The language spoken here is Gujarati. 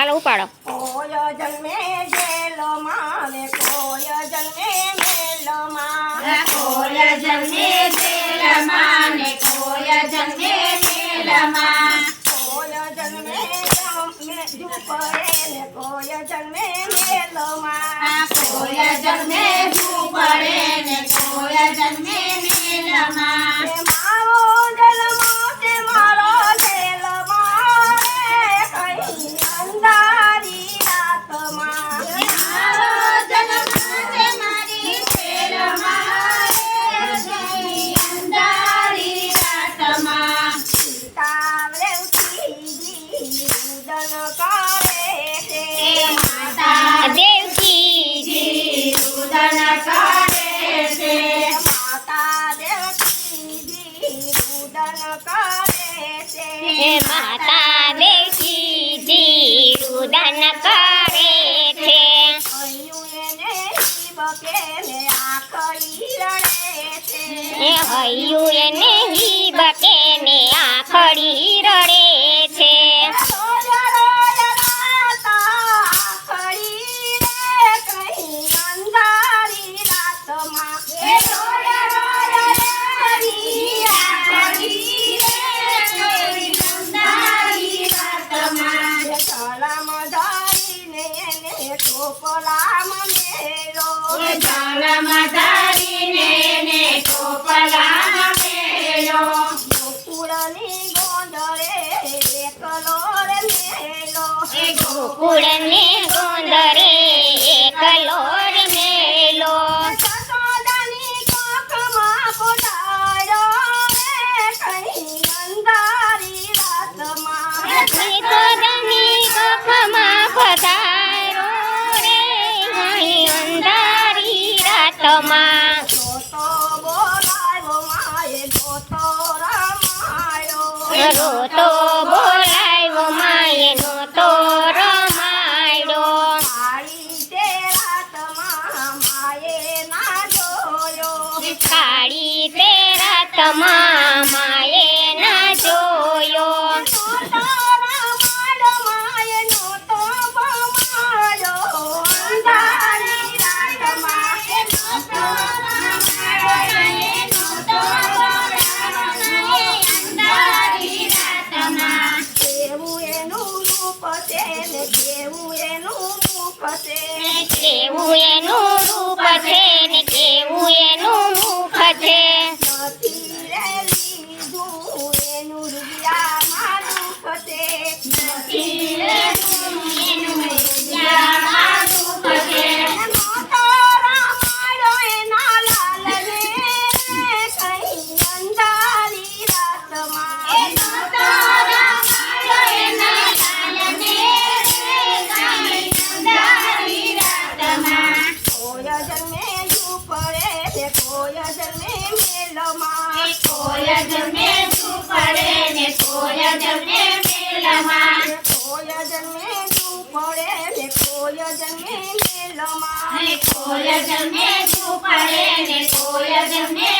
હાલો ઉપાડો. કોય જન્મે જેલમાં ને કોય જન્મે મેલમાં, કોય જન્મે જેલમાં ને કોય જન્મે મેલમાં, કોય જન્મે ઝૂંપડે ને કોય જન્મે મેલમાં, કોય જન્મે ઝૂંપડે ને કોય જન્મે મેલમાં, મારો જન્મ છે મારો જેલમાં કઈ અંધારી રાતમાં, મારો જન્મ છે મારી જેલમાં કઈ અંધારી રાતમાં, તાવરેવતીજી રુદન કરે છે, માતા દેવકીજી રુદન કરે છે, માતા દેવતીજી રુદન કરે છે, માતા દેવકીજી રુદન કરે છે. હૈયું એને બકે ને આખડી રડે છે, હૈયું એને હિબકે ને આખડી રડે છે. રોજ રોજ રાતા આખડી રે કઈ અંધારી રાતમાં, રોજ રોજ રેડી આખડી રે કોઈ અંધારી રાતમાં, સલામ ધારીને એને ટોપલામાં મેલો, જાળમાં ધારીને ને ટોપલામાં મેલો, ગોકુળની ગોંદરે એકલો રે મેલો, ગોકુળને ગોંદરે એકલો રે મેલો. સસોદાની કોખમાં પોતાયો રે કઈ અંધારી રાતમાં, યશોદાની કોખમાં પધાર્યો રે અહીં અંધારી રાતમાં. જોતો બોલાવ્યો માએ જોતો રમાયો, રોતો બોલાવ્યો માએ નહોતો રમાડ્યો. કાળી તે રાતમાં માએ ના જોયો, કાળી તે રાતમાં માએ ના જોયો. નહોતો રમાડ્યો માએ નહોતો ભમાડ્યો, અંધારી રાતમાં નહોતો રમાડ્યો નહોતો ભમાડ્યો અંધારી રાતમાં, કેવું એનું રૂપ છે ને કેવું એનું મુખ છે, કેવું એનું રૂપ છે ને કેવું એનું મુખ છે. નથી રે લીધું એનું રૂપિયામાં દુઃખ છે, યામાં દુઃખ છે, નહોતો રમાડ્યો એના લાલને કઈ અંધારી રાતમાં, નહોતો રમાડ્યો એના લાલને કઈ અંધારી રાતમાં, કોય જન્મે ઝૂંપડે ને કોય જન્મે મેલમાં, કોય જન્મે ઝૂંપડે ને કોય જન્મે મેલમાં, કોય જન્મે ઝૂંપડે ને કોય જન્મે મેલમાં, કોય જન્મે ઝૂંપડે ને કોય જન્મે